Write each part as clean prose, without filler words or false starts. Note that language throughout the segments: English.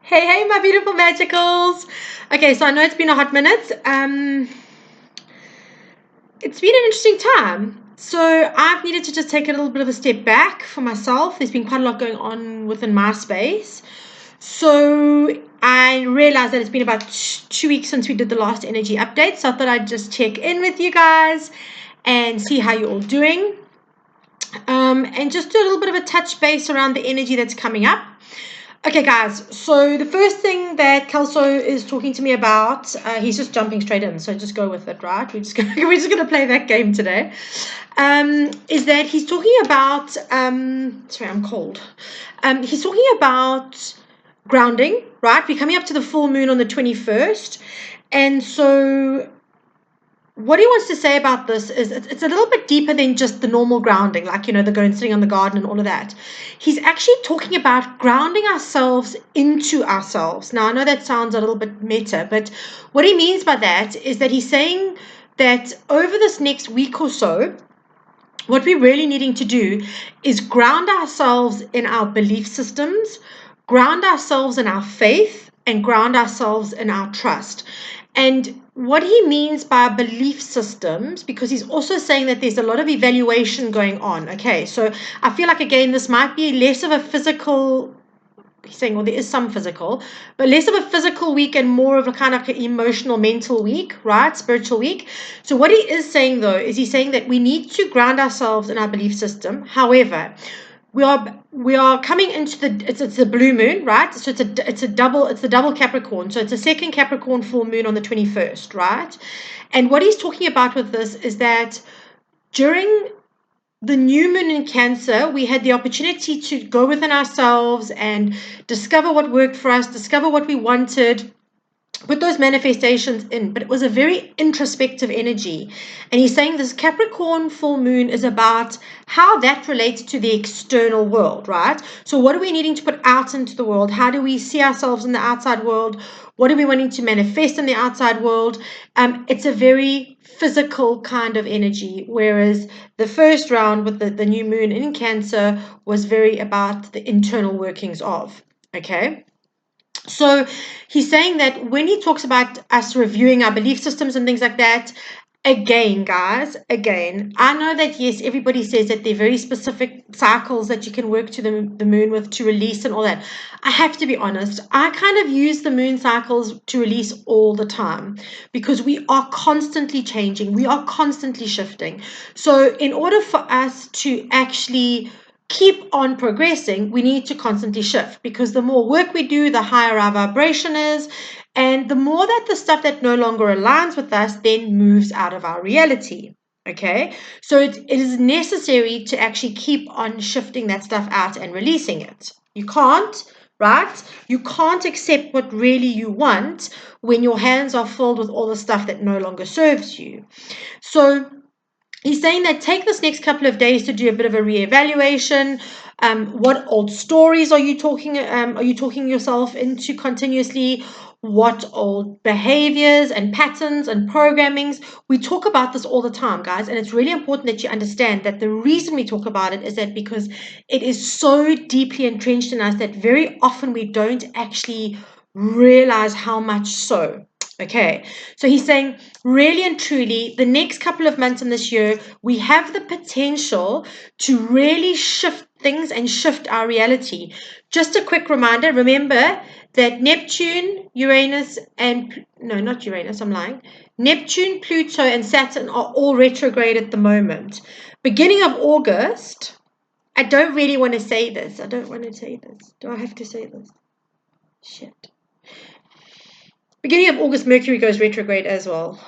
Hey, hey, my beautiful magicals. Okay, so I know it's been a hot minute. It's been an interesting time. So I've needed to just take a little bit of a step back for myself. There's been quite a lot going on within my space. So I realized that it's been about 2 weeks since we did the last energy update. So I thought I'd just check in with you guys and see how you're all doing. And just do a little bit of a touch base around the energy that's coming up. Okay, guys, so the first thing that Kelso is talking to me about, he's just jumping straight in, so just go with it, right? We're just gonna play that game today. Is that he's talking about, sorry, I'm cold. He's talking about grounding, right? We're coming up to the full moon on the 21st, and so what he wants to say about this is it's a little bit deeper than just the normal grounding, like, the going sitting on the garden and all of that. He's actually talking about grounding ourselves into ourselves. Now, I know that sounds a little bit meta, but what he means by that is that he's saying that over this next week or so, what we're really needing to do is ground ourselves in our belief systems, ground ourselves in our faith, and ground ourselves in our trust. And what he means by belief systems, because he's also saying that there's a lot of evaluation going on. Okay, so I feel like, again, this might be less of a physical, he's saying, well, there is some physical, but less of a physical week and more of a kind of emotional, mental week, right? Spiritual week. So what he is saying, though, is he's saying that we need to ground ourselves in our belief system. However, we are coming into it's a blue moon, right? So it's the double Capricorn. So it's a second Capricorn full moon on the 21st, right? And what he's talking about with this is that during the new moon in Cancer, we had the opportunity to go within ourselves and discover what worked for us, discover what we wanted, put those manifestations in, but it was a very introspective energy. And he's saying this Capricorn full moon is about how that relates to the external world, right? So what are we needing to put out into the world? How do we see ourselves in the outside world? What are we wanting to manifest in the outside world? It's a very physical kind of energy, whereas the first round with the new moon in Cancer was very about the internal workings of, okay? So he's saying that when he talks about us reviewing our belief systems and things like that, again, guys, I know that, yes, everybody says that there are very specific cycles that you can work to the moon with to release and all that. I have to be honest, I kind of use the moon cycles to release all the time because we are constantly changing. We are constantly shifting. So in order for us to actually keep on progressing, we need to constantly shift because the more work we do, the higher our vibration is. And the more that the stuff that no longer aligns with us then moves out of our reality. Okay, so it is necessary to actually keep on shifting that stuff out and releasing it. You can't, right? You can't accept what really you want when your hands are filled with all the stuff that no longer serves you. So he's saying that take this next couple of days to do a bit of a reevaluation. What old stories are you talking yourself into continuously? What old behaviors and patterns and programmings? We talk about this all the time, guys, and it's really important that you understand that the reason we talk about it is that because it is so deeply entrenched in us that very often we don't actually realize how much so. Okay, so he's saying, really and truly, the next couple of months in this year, we have the potential to really shift things and shift our reality. Just a quick reminder, remember that Neptune, Uranus, and no, not Uranus, I'm lying. Neptune, Pluto, and Saturn are all retrograde at the moment. Beginning of August, I don't really want to say this. I don't want to say this. Do I have to say this? Shit. Beginning of August, Mercury goes retrograde as well.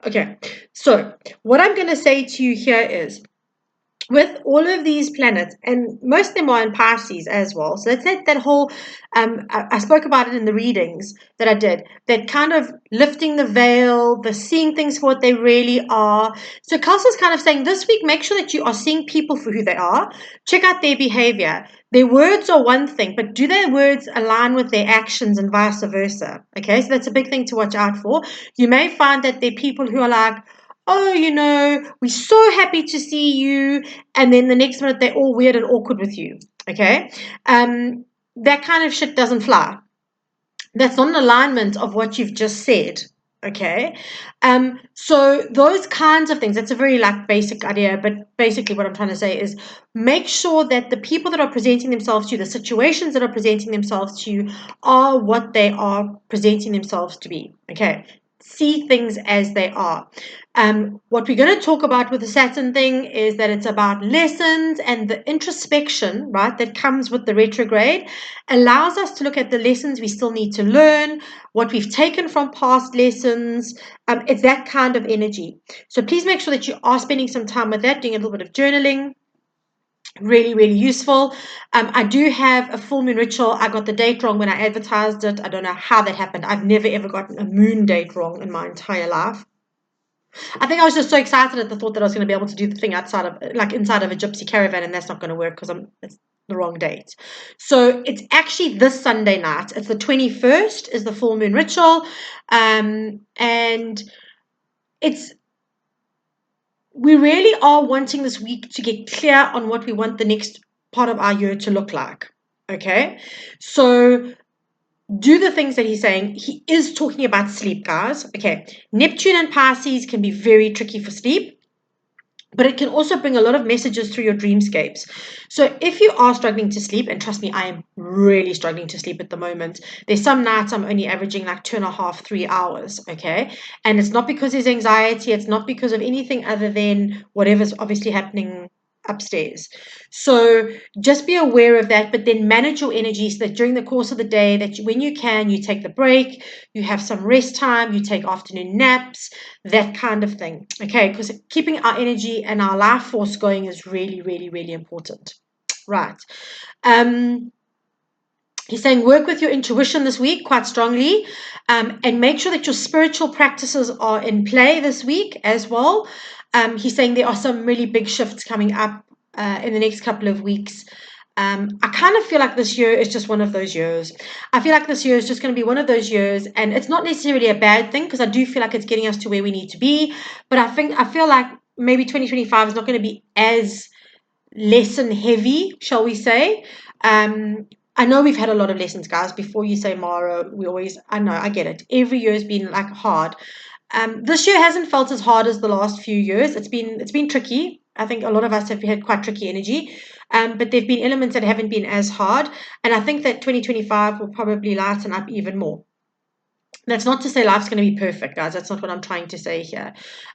Okay, so what I'm going to say to you here is, with all of these planets, and most of them are in Pisces as well. So that's that whole, I spoke about it in the readings that I did, that kind of lifting the veil, the seeing things for what they really are. So Kelsey's kind of saying this week, make sure that you are seeing people for who they are. Check out their behavior. Their words are one thing, but do their words align with their actions and vice versa? Okay, so that's a big thing to watch out for. You may find that there are people who are like, oh, we're so happy to see you. And then the next minute, they're all weird and awkward with you. Okay. That kind of shit doesn't fly. that's not an alignment of what you've just said. Okay. So those kinds of things, that's a very like basic idea, but basically what I'm trying to say is make sure that the people that are presenting themselves to you, the situations that are presenting themselves to you, are what they are presenting themselves to be. Okay. See things as they are. What we're going to talk about with the Saturn thing is that it's about lessons, and the introspection, right, that comes with the retrograde allows us to look at the lessons we still need to learn, what we've taken from past lessons. It's that kind of energy. So please make sure that you are spending some time with that, doing a little bit of journaling. Really, really useful. I do have a full moon ritual. I got the date wrong when I advertised it. I don't know how that happened. I've never ever gotten a moon date wrong in my entire life. I think I was just so excited at the thought that I was going to be able to do the thing outside of, like, inside of a gypsy caravan, and that's not going to work because it's the wrong date. So it's actually this Sunday night. It's the 21st is the full moon ritual, and it's we really are wanting this week to get clear on what we want the next part of our year to look like. Okay, so do the things that he's saying. He is talking about sleep, guys. Okay, Neptune and Pisces can be very tricky for sleep, but it can also bring a lot of messages through your dreamscapes. So if you are struggling to sleep, and trust me, I am really struggling to sleep at the moment. There's some nights I'm only averaging like 2.5, 3 hours, okay? And it's not because there's anxiety, it's not because of anything other than whatever's obviously happening upstairs. So just be aware of that, but then manage your energy so that during the course of the day, that when you can, you take the break, you have some rest time, you take afternoon naps, that kind of thing. Okay, because keeping our energy and our life force going is really, really, really important. Right. He's saying work with your intuition this week quite strongly, and make sure that your spiritual practices are in play this week as well. He's saying there are some really big shifts coming up in the next couple of weeks. I kind of feel like this year is just one of those years. I feel like this year is just going to be one of those years, and it's not necessarily a bad thing because I do feel like it's getting us to where we need to be. But I feel like maybe 2025 is not going to be as lesson heavy, shall we say. I know we've had a lot of lessons, guys. Before you say Mara, I know, I get it. Every year has been like hard. This year hasn't felt as hard as the last few years. It's been tricky. I think a lot of us have had quite tricky energy. But there've been elements that haven't been as hard. And I think that 2025 will probably lighten up even more. That's not to say life's going to be perfect, guys. That's not what I'm trying to say here.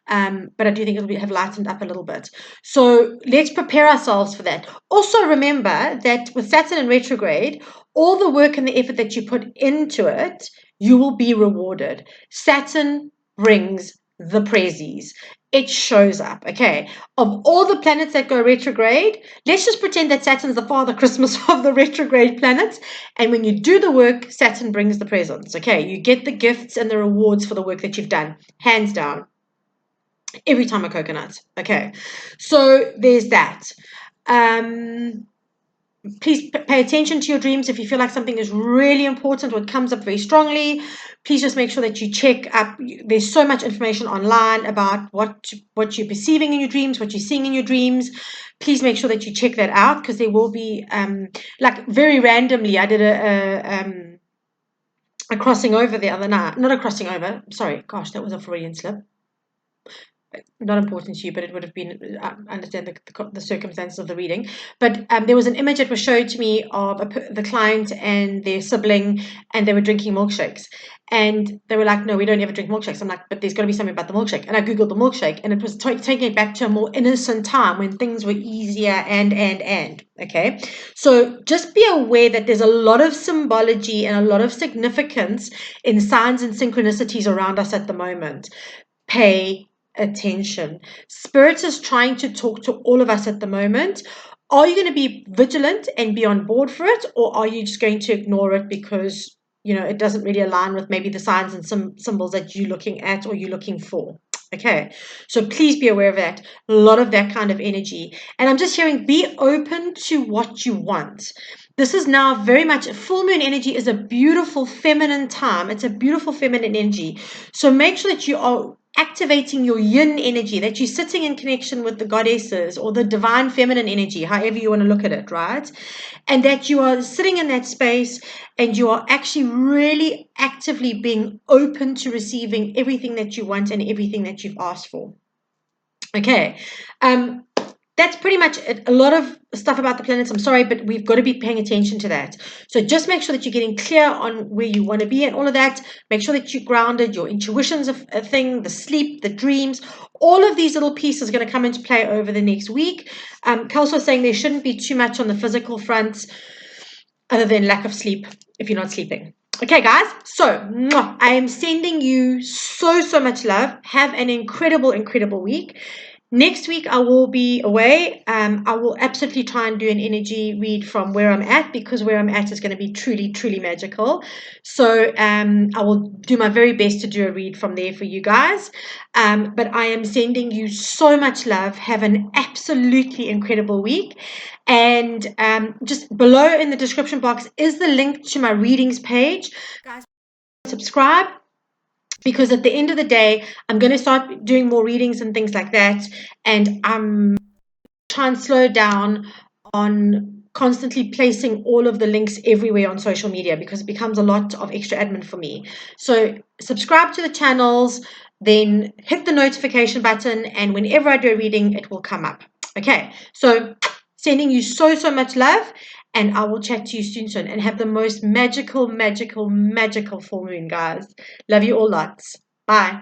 But I do think it'll have lightened up a little bit. So let's prepare ourselves for that. Also, remember that with Saturn in retrograde, all the work and the effort that you put into it, you will be rewarded. Saturn brings the prezzies. It shows up. Okay. Of all the planets that go retrograde, let's just pretend that Saturn's the Father Christmas of the retrograde planets. And when you do the work, Saturn brings the presents. Okay, you get the gifts and the rewards for the work that you've done, hands down. Every time a coconut. Okay, so there's that. Please pay attention to your dreams. If you feel like something is really important or it comes up very strongly, please just make sure that you check up. There's so much information online about what you're perceiving in your dreams, what you're seeing in your dreams. Please make sure that you check that out, because there will be like very randomly I did a crossing over the other night. Not a crossing over, sorry, gosh, that was a Freudian slip. Not important to you, but it would have been, understand the circumstances of the reading. But there was an image that was showed to me of the client and their sibling, and they were drinking milkshakes. And they were like, no, we don't ever drink milkshakes. I'm like, but there's got to be something about the milkshake. And I Googled the milkshake, and it was taking it back to a more innocent time when things were easier and. Okay. So just be aware that there's a lot of symbology and a lot of significance in signs and synchronicities around us at the moment. Pay attention. Spirit is trying to talk to all of us at the moment. Are you going to be vigilant and be on board for it, or are you just going to ignore it because it doesn't really align with maybe the signs and some symbols that you're looking at or you're looking for? Okay, so please be aware of that. A lot of that kind of energy. And I'm just hearing, be open to what you want. This is now very much, full moon energy is a beautiful feminine time. It's a beautiful feminine energy. So make sure that you are activating your yin energy, that you're sitting in connection with the goddesses or the divine feminine energy, however you want to look at it, right? And that you are sitting in that space and you are actually really actively being open to receiving everything that you want and everything that you've asked for. Okay. That's pretty much it. A lot of stuff about the planets. I'm sorry, but we've got to be paying attention to that. So just make sure that you're getting clear on where you want to be and all of that. Make sure that you're grounded. Your intuition's a thing, the sleep, the dreams, all of these little pieces are going to come into play over the next week. Kelsey was saying there shouldn't be too much on the physical front other than lack of sleep if you're not sleeping. Okay, guys, so I am sending you so much love. Have an incredible week. Next week, I will be away. I will absolutely try and do an energy read from where I'm at, because where I'm at is going to be truly magical. So I will do my very best to do a read from there for you guys. But I am sending you so much love. Have an absolutely incredible week. And just below in the description box is the link to my readings page. Guys, subscribe, because at the end of the day, I'm going to start doing more readings and things like that. And I'm trying to slow down on constantly placing all of the links everywhere on social media, because it becomes a lot of extra admin for me. So subscribe to the channels, then hit the notification button, and whenever I do a reading, it will come up. Okay, so sending you so much love, and I will chat to you soon, and have the most magical full moon, guys. Love you all lots. Bye.